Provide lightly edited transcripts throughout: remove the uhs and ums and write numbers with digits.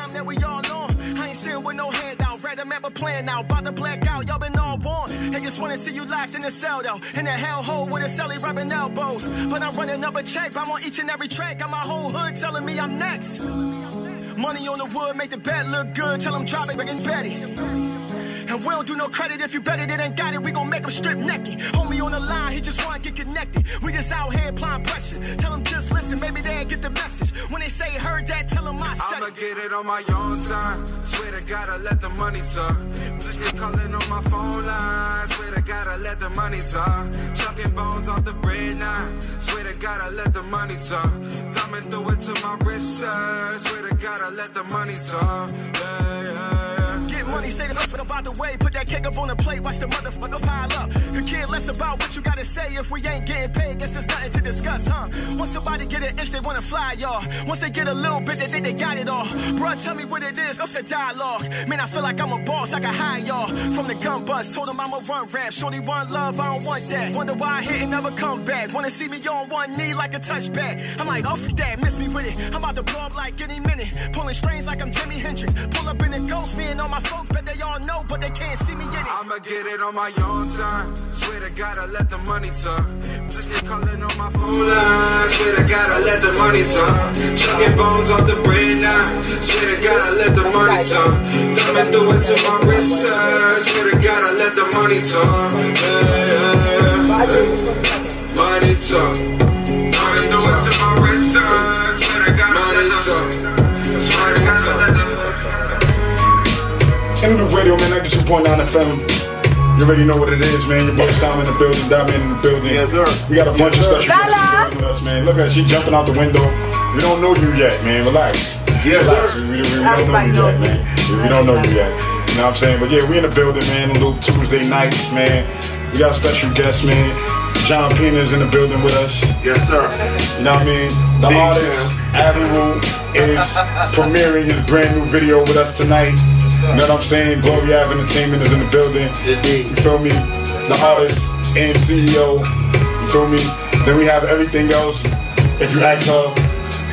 time that we all on. I ain't sitting with no handout, read a map a plan now. About to black out, y'all been all warned. They just wanna see you locked in the cell though. In a hellhole with a celly rubbing elbows. But I'm running up a check, I'm on each and every track. Got my whole hood telling me I'm next. Money on the wood, make the bed look good. Tell them drop it, but it's Betty. And we don't do no credit if you bet it ain't got it. We gon' make him strip naked. Homie on the line, he just wanna get connected. We just out here applying pressure. Tell him just listen, maybe they ain't get the message. When they say heard that, tell him I said it. I'ma get it on my own time. Swear to God, I let the money talk. Just keep calling on my phone line. Swear to God, I let the money talk. Chucking bones off the bread now. Swear to God, I let the money talk. Thumbing through it to my wrist side. Swear to God, I let the money talk. Get money, say the motherfucker about the way. Put that cake up on the plate, watch the motherfucker pile up. You care less about what you gotta say. If we ain't getting paid, guess there's nothing to discuss, huh? Once somebody get an inch, they wanna fly, y'all. Once they get a little bit, they think they got it all. Bruh, tell me what it is, what's the dialogue? Man, I feel like I'm a boss, I can hire y'all. From the gun bust, told them I'm a run rap. Shorty want love, I don't want that. Wonder why I hit and never come back. Wanna see me on one knee like a touchback. I'm like, oh, that, miss me with it. I'm about to blow up like any minute. Pulling strings like I'm Jimi Hendrix. Pull up in the ghost, me and all my folks, bet they all know, but they can't see me in it. I'ma get it on my own time. Swear to God, I let the money talk. Just keep calling on my phone line. Swear to God, I let the money talk. Chucking bones off the bread now. Swear to God, I let the money talk. Thumbing through it to my wrist side. Swear to God, I let the money talk. Money talk. Money talk. To my wrist side. Swear to God, I let the money talk. Swear to God, I let the In the radio, man, 92.9 FM. You already know what it is, man. Your boy Simon in the building, Diamond in the building. Yes, sir. We got a bunch of special guests with us, man. Look at her, she jumping out the window. We don't know you yet, man. Relax. Yes, Relax. sir. We don't know you yet, man. We don't know you yet. You know what I'm saying? But yeah, we in the building, man. A little Tuesday nights, man. We got special guests, man. John Pena's in the building with us. Yes, sir. You know what I mean? The artist, Avenue, is premiering his brand new video with us tonight. You know what I'm saying? Glory Ave Entertainment is in the building. Indeed. You feel me? The artist and CEO. You feel me? Then we have everything else. If you ask her,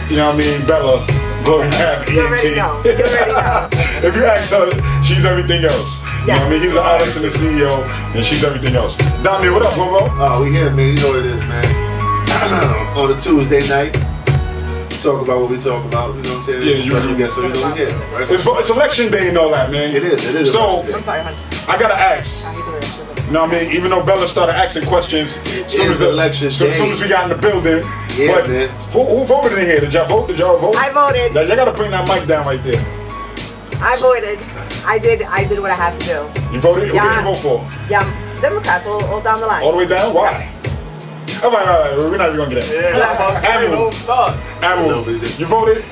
you know what I mean? Bella, Glory Ave You already know. You already know. If you ask her, she's everything else. You know what I mean? He's the artist and the CEO, and she's everything else. Dami, what up, Bobo? Oh, we here, man. You know what it is, man. On a Tuesday night, talk about what we talk about. You know what I'm saying? Yeah, you special guest, so you know we here, right? It's election day and all that, man. It is. So, I'm sorry, honey. I gotta ask. You know what I mean? Even though Bella started asking questions, as soon as we got in the building. Yeah, but man. Who voted in here? Did y'all vote? Did y'all vote? I voted. Y'all gotta bring that mic down right there. I voted. I did what I had to do. You voted? Yeah. Who did you vote for? Yeah, Democrats all down the line. All the way down? Why? All right. We're not even gonna get that. Yeah, Amu, you voted?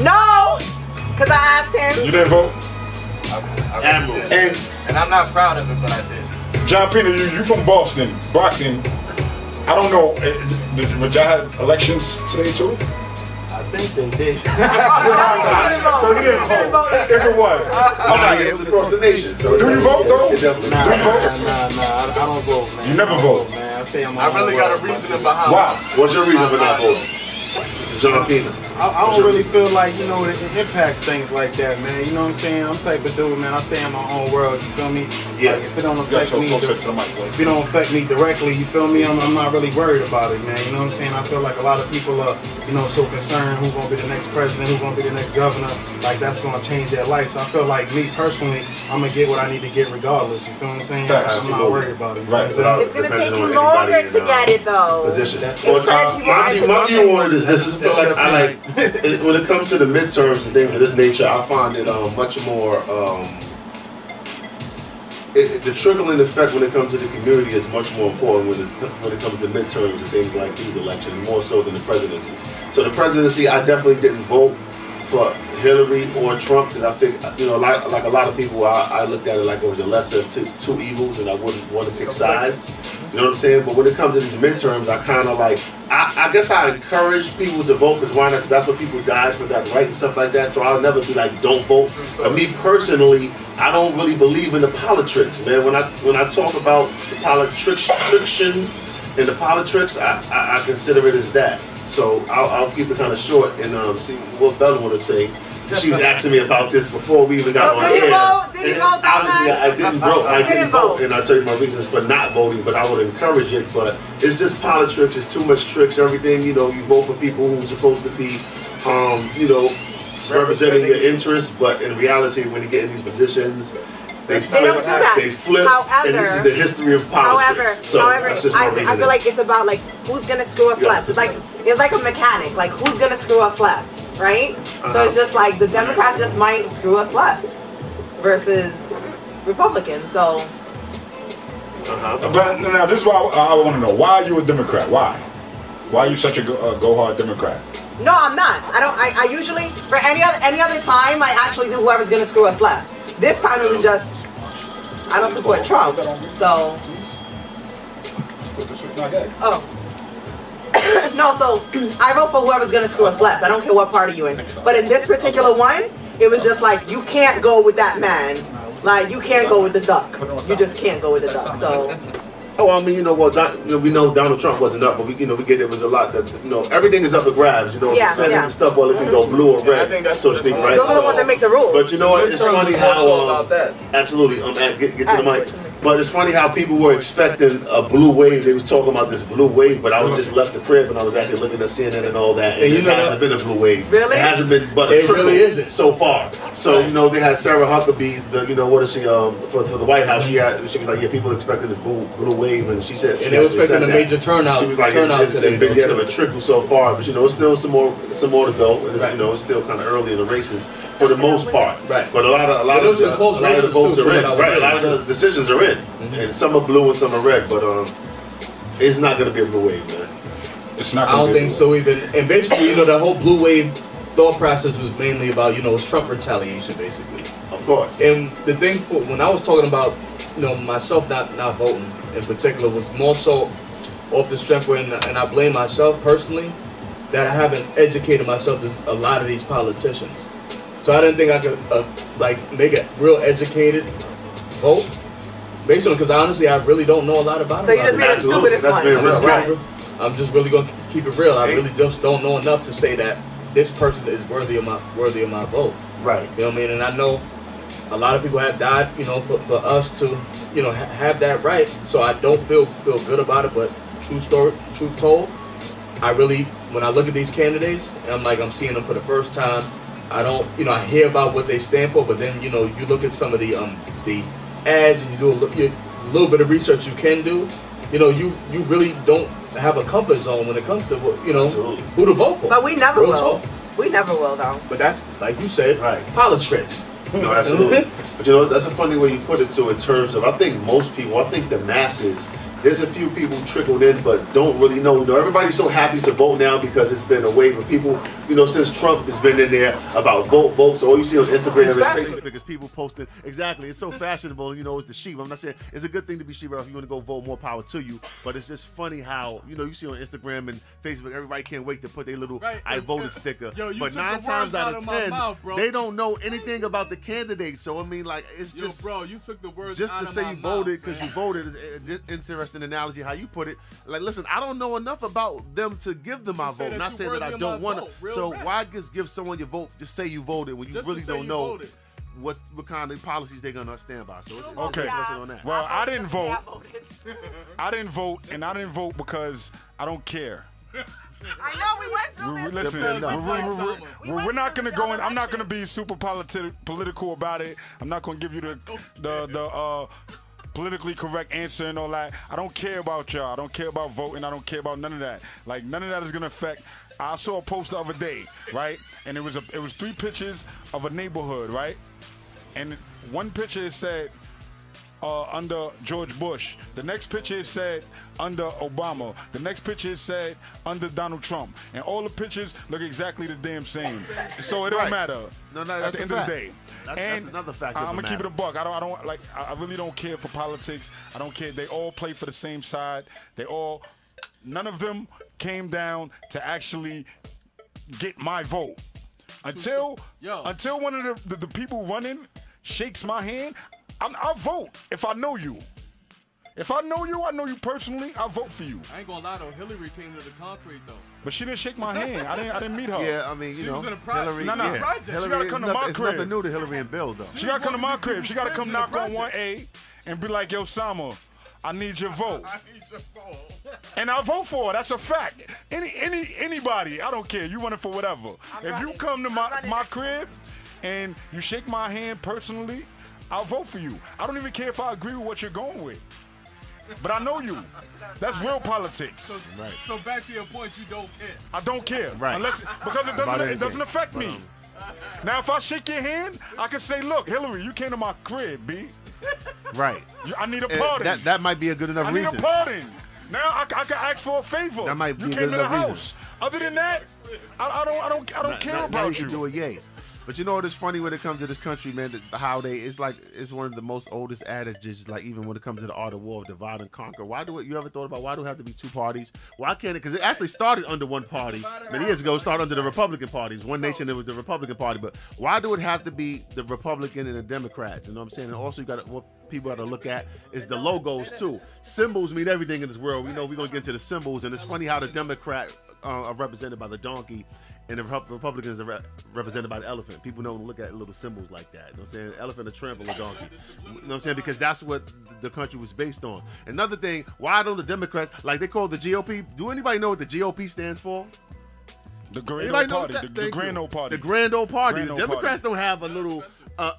No, because I asked him. You didn't vote? And I'm not proud of it, but I did. John Pena, you from Boston, Brockton. I don't know, but y'all had elections today too? I think they did. So he didn't vote. If it was. It was across the nation. So do you vote though? Nah, I don't vote, man. You never vote? Man, I really got a reasoning behind it. Why? What's your reason for not voting? John Pena. I don't really feel like, you know, it impacts things like that, man. You know what I'm saying? I'm the type of dude, man. I stay in my own world, you feel me? Yeah. Like, if it don't affect me, if it don't affect me directly, you feel me? I'm not really worried about it, man. You know what I'm saying? I feel like a lot of people are, you know, so concerned who's gonna be the next president, who's gonna be the next governor. Like, that's gonna change their life. So I feel like me personally, I'm gonna get what I need to get regardless. You feel what I'm saying? I'm not worried about it. Right. It's gonna take you longer to get it though. My view on it is this. I feel like I like when it comes to the midterms and things of this nature, I find it much more. The trickling effect when it comes to the community is much more important when it comes to midterms and things like these elections, more so than the presidency. So the presidency, I definitely didn't vote for Hillary or Trump, because I think, you know, like a lot of people, I looked at it like it was the lesser of two evils, and I wouldn't want to pick sides. You know what I'm saying? But when it comes to these midterms, I kind of like, I guess I encourage people to vote, because why not? Because that's what people died for, that right and stuff like that. So I'll never be like, don't vote. But me personally, I don't really believe in the politics, man. When I talk about the politicians and the politics, I consider it as that. So I'll keep it kind of short and see what Bella want to say. She was asking me about this before we even got on Did you air. vote? Did you And vote, obviously, Tom? I didn't vote. I Didn't didn't vote. vote, and I'll tell you my reasons for not voting. But I would encourage it. But it's just politics. It's too much tricks. Everything, you know, you vote for people who's supposed to be, you know, representing your interests. But in reality, when you get in these positions, they flip. don't do that. They flip. However- and this is the history of politics. However, that's just my I reasoning. feel like it's about like who's gonna screw us Yeah. less. It's like a mechanic. Like who's gonna screw us less, right? So Uh-huh. it's just like the Democrats just might screw us less versus Republicans. So But now this is why I want to know. Why are you a Democrat? Why? Why are you such a go hard Democrat? no, I'm not. I usually for any other time I actually do whoever's gonna screw us less. This time it was just I don't support Trump. So oh. No, so I vote for whoever's gonna screw us less. I don't care what party you're in. But in this particular one, it was just like you can't go with that man. Like you can't go with the duck. You just can't go with the duck. So Oh, I mean, you know, well, we know Donald Trump wasn't up, but we get it was a lot that, you know, everything is up for grabs, you know, Yeah, the Senate yeah. and stuff, well, it can go blue or I red, think that's so to what speak, it's right? those are the ones that make the rules. But you know what, it's funny Midterms are more how, so about that. absolutely, get to the Alright, mic, but it's funny how people were expecting a blue wave, they was talking about this blue wave, but I was just left the crib and I was actually looking at CNN and all that, and And you it know hasn't been a blue wave. Really? It hasn't been but a It trickle really isn't. so far. So, you know, they had Sarah Huckabee, the, you know, what is she, for the White House, she was like, yeah, people expecting this blue wave, and she said, And they were actually said expecting a that. major turnout. She was like, it's today. been getting a trickle so far, but you know, it's still some more to go. And it's, Right. you know, it's still kind of early in the races for the most part. Right. But a lot of But those are close the races votes too, are from in. what I was Right. A lot reading. of the decisions are in, and some are blue and some are red. But it's not going to be a blue wave, man. It's not. I Gonna don't be think so even. And basically, you know, the whole blue wave thought process was mainly about, you know, it's Trump retaliation, basically. Of course. And the thing, when I was talking about, you know, myself not voting in particular, was more so off the strength where, and I blame myself personally, that I haven't educated myself to a lot of these politicians. So I didn't think I could like make a real educated vote based on, because honestly I really don't know a lot about So you just made the Absolutely. stupidest That's one. been real. Right. I'm just really gonna keep it real. I really just don't know enough to say that this person is worthy of my vote. Right. You know what I mean? And I know a lot of people have died, you know, for us to, you know, have that right. So I don't feel good about it. But truth told, I really, when I look at these candidates, I'm like, I'm seeing them for the first time. I don't, you know, I hear about what they stand for, but then, you know, you look at some of the ads and you do a little bit of research you can do. You know, you really don't have a comfort zone when it comes to, you know, Absolutely. who to vote for. But we never Real will. talk. We never will though. But that's, like you said, Right. politics. No, absolutely. But you know, that's a funny way you put it too, in terms of, I think most people, I think the masses, there's a few people trickled in but don't really know. You know, everybody's so happy to vote now because it's been a wave of people, you know, since Trump has been in there about vote. So all you see on Instagram is Facebook because people posting, exactly, it's so fashionable, you know, it's the sheep. I'm not saying it's a good thing to be sheep, if you want to go vote, more power to you, but it's just funny how, you know, you see on Instagram and Facebook, everybody can't wait to put their little I voted sticker. Yo, you but took 9 the times words out out of of my 10, mouth, bro. they don't know anything about the candidates. So I mean, like, it's Yo, just bro, you took the words just out to of say my you voted mouth, because man. you voted is an interesting analogy how you put it. Like, listen, I don't know enough about them to give them my You say vote. that Not you saying that worthy I of don't my want vote, to. real So rap. why just give someone your vote? Just say you voted when you Just to really say don't you know voted. what kind of policies they're gonna stand by. So it's Okay. interesting on that. Well, I didn't vote. I voted. I didn't vote, and I didn't vote because I don't care. I know we went through this. Listen, Simple enough. we're not gonna go in. I'm not gonna be super political about it. I'm not gonna give you the politically correct answer and all that. I don't care about y'all. I don't care about voting. I don't care about none of that. Like, none of that is gonna affect. I saw a post the other day, right? And it was 3 pictures of a neighborhood, right? And one picture said under George Bush. The next picture said under Obama. The next picture said under Donald Trump. And all the pictures look exactly the damn same. So it don't Right. matter No, at that's the a end of fact. the day. That's another factor. I'm gonna keep it a buck. I don't like. I really don't care for politics. I don't care. They all play for the same side. None of them came down to actually get my vote. Until one of the people running shakes my hand, I'll vote if I know you. If I know you personally, I'll vote for you. I ain't gonna lie though, Hillary came to the concrete though. But she didn't shake my hand. I didn't meet her. Yeah, I mean, you She know, was in a project. Hillary, No, no. yeah. Project. She Hillary, gotta come to my it's crib. nothing new to Hillary and Bill, though. She gotta come to my crib. She gotta come Cribs in knock the on project. 1A and be like, yo, Sama, I need your vote. I need your phone. And I'll vote for her. That's a fact. Anybody, I don't care. You run it for whatever. If you come to my crib and you shake my hand personally, I'll vote for you. I don't even care if I agree with what you're going with. But I know you. That's real politics. Right. So back to your point, you don't care. I don't care. Right. Because it doesn't affect me. Now, if I shake your hand, I can say, look, Hillary, you came to my crib, B. Right. I need a And pardon. that might be a good enough I need reason. a pardon. Now I can ask for a favor. That might be you a came good to the enough reason. house. Other than that, I don't care Now about you you. can do a yay. But you know what is funny when it comes to this country, man? How it's one of the most oldest adages. Like even when it comes to the art of war, of divide and conquer. You ever thought about why do it have to be two parties? Why can't it? Because it actually started under one party many years ago. It started under the Republican parties. One nation, it was the Republican Party. But why do it have to be the Republican and the Democrats? You know what I'm saying? And also, what people got to look at is the logos too. Symbols mean everything in this world. We know we're gonna get into the symbols, and it's funny how the Democrat are represented by the donkey, and the Republicans are represented by the elephant. People don't look at little symbols like that. You know what I'm saying? Elephant, a trample, a donkey. You know what I'm saying? Because that's what the country was based on. Another thing, why don't the Democrats, like they call the GOP, do anybody know what the GOP stands for? The Grand Anybody Old know Party. that? The Thank Grand you. Old Party. The Grand Old Party. Grand The Old Democrats don't have a little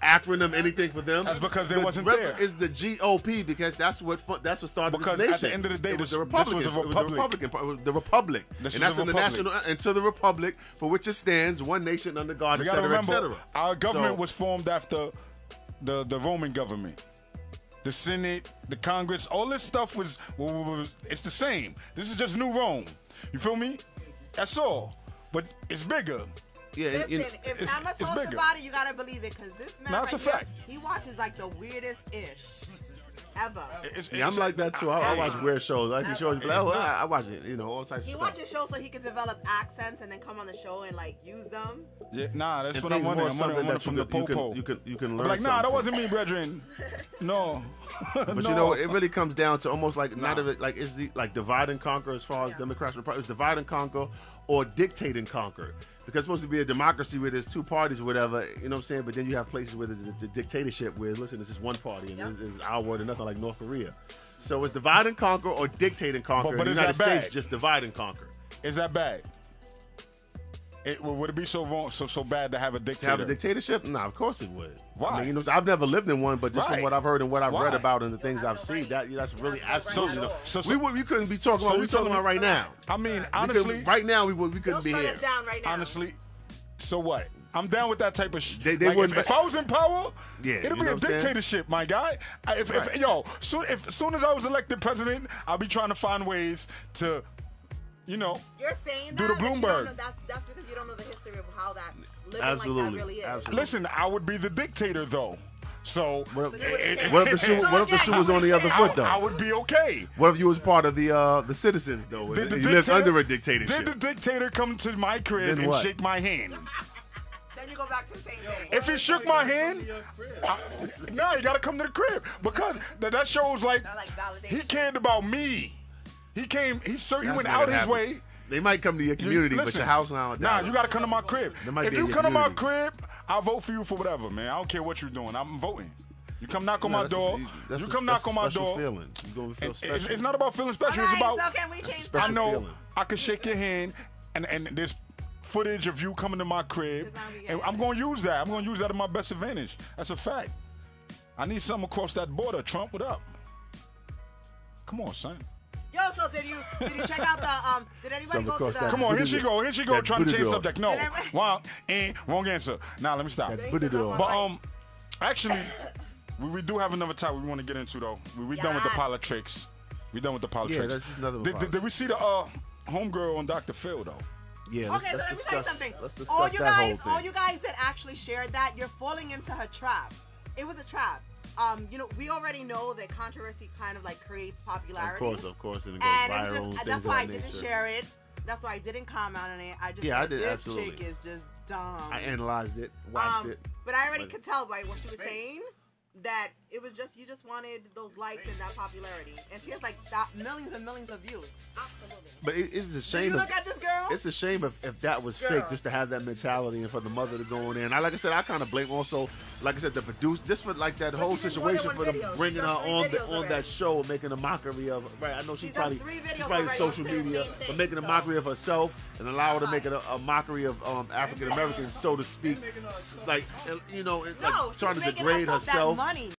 acronym, anything for them. That's because they wasn't there. It's the GOP because that's what started Because this nation. at the end of the day, it was this the was Republicans. a It was the republic. Republican Party. It was the Republic. This And was that's a in the republic. national and to the Republic for which it stands, one nation under God, We et gotta cetera, et remember, cetera. our government So- was formed after the Roman government. The Senate, the Congress, all this stuff was it's the same. This is just New Rome. You feel me? That's all. But it's bigger. Yeah, Listen, if it's- Sama it's talks bigger. about it, you gotta believe it, because this man No, it's right a here, fact. he watches like the weirdest ish ever. I'm like that too. I watch weird shows. I can show you. I watch it. You know, all types He of stuff. watches shows so he can develop accents and then come on the show and like use them. Yeah, nah, that's And what I'm things wondering. more I'm something wondering that from the popo. you can I'm learn. like, nah, that something. wasn't me, brethren. No. But No. you know, it really comes down to almost like not of it like is the like divide and conquer as far as Democrats, Republicans, divide and conquer or dictate and conquer. Because it's supposed to be a democracy where there's two parties or whatever, you know what I'm saying? But then you have places where there's the dictatorship where listen, it's just one party and it's our word and nothing like North Korea. So it's divide and conquer or dictate and conquer. But In is the United that bad? States just divide and conquer. Is that bad? Would it be so wrong, so bad to have a To dictator? have a dictatorship? Nah, of course it would. Why? I mean, you know, I've never lived in one, but just Right. from what I've heard and what I've read Why? about and the things I've seen, that's really absolutely. so- we couldn't be talking so about what you we're talking telling about me- right now. I mean, We couldn't- honestly, right now we They'll couldn't be shut here. us down right now. honestly, so what? I'm down with that type of shit. They Like, wouldn't- if I was in power, Yeah, it'd you be know a what I'm saying? dictatorship, my guy. Soon as I was elected president, I'll be trying to find ways to, You're saying Do that, the but you don't Bloomberg. know- that's because you don't know the history of how that living Absolutely, like that really is. absolutely. listen. I would be the dictator though. So What So you would- if the shoe was on the other foot though? I would be okay. What if you was part of the citizens though? Did And the you lived dictator- under a Did dictatorship. the dictator come to my crib Then and what? shake my hand? Then you go back to the same thing. If he shook my hand, no, you gotta come to the crib because that shows like Not like validation. he cared about me. He came. He That's went not out gonna his happen. way. They might come to your community, but Listen, your house now. Nah, you gotta come to my crib. That might If be in you your come to my community. crib, I'll vote for you for whatever, man. I don't care what you're doing. I'm voting. You come knock on my door. That's You a- come that's knock a on my special door. Feeling. You gonna feel It's special. not about feeling special. All It's right, about so can we change special I know feeling. I can shake your hand, and there's footage of you coming to my crib, and I'm gonna use that. I'm gonna use that to my best advantage. That's a fact. I need something across that border. Trump, what up? Come on, son. Yo, so did you check out the did anybody Something go to across the that Come on, here she go. Here she go, That trying to booty change door. subject. No, Did I- wrong answer. Now let me stop. That booty door. But actually, we do have another topic we want to get into though. We done with the Yes. politics. We done with the politics. Yeah, that's just another one. Did we see the homegirl on Dr. Phil though? Yeah. Okay, so let me tell you something. Let's discuss All you that whole guys, thing. all you guys that actually shared that, you're falling into her trap. It was a trap. We already know that controversy kind of like creates popularity. Of course, and it goes And viral. it and just, things that's of why I that didn't nature. share it. That's why I didn't comment on it. I just Yeah, I said did, this absolutely. chick is just dumb. I analyzed it, watched it. But I already But- could tell by what she was saying that it was just you just wanted those likes and that popularity, and she has like millions and millions of views. Absolutely. But it's a Do shame. you look at this girl? It's a shame if that was Girl. fake, just to have that mentality and for the mother to go in there. And like I said, I kind of blame also, like I said, the produce this for like that whole she's in more than situation one for them video. bringing She's her done 3 on videos on already. that show, making a mockery of. Right, I know she's She's done probably 3 videos she's probably already social saying the media, same but thing, making a so- mockery of herself and allow her to make it a mockery of African Americans, so to speak, like you know, No, like trying she's to making degrade herself that herself. money.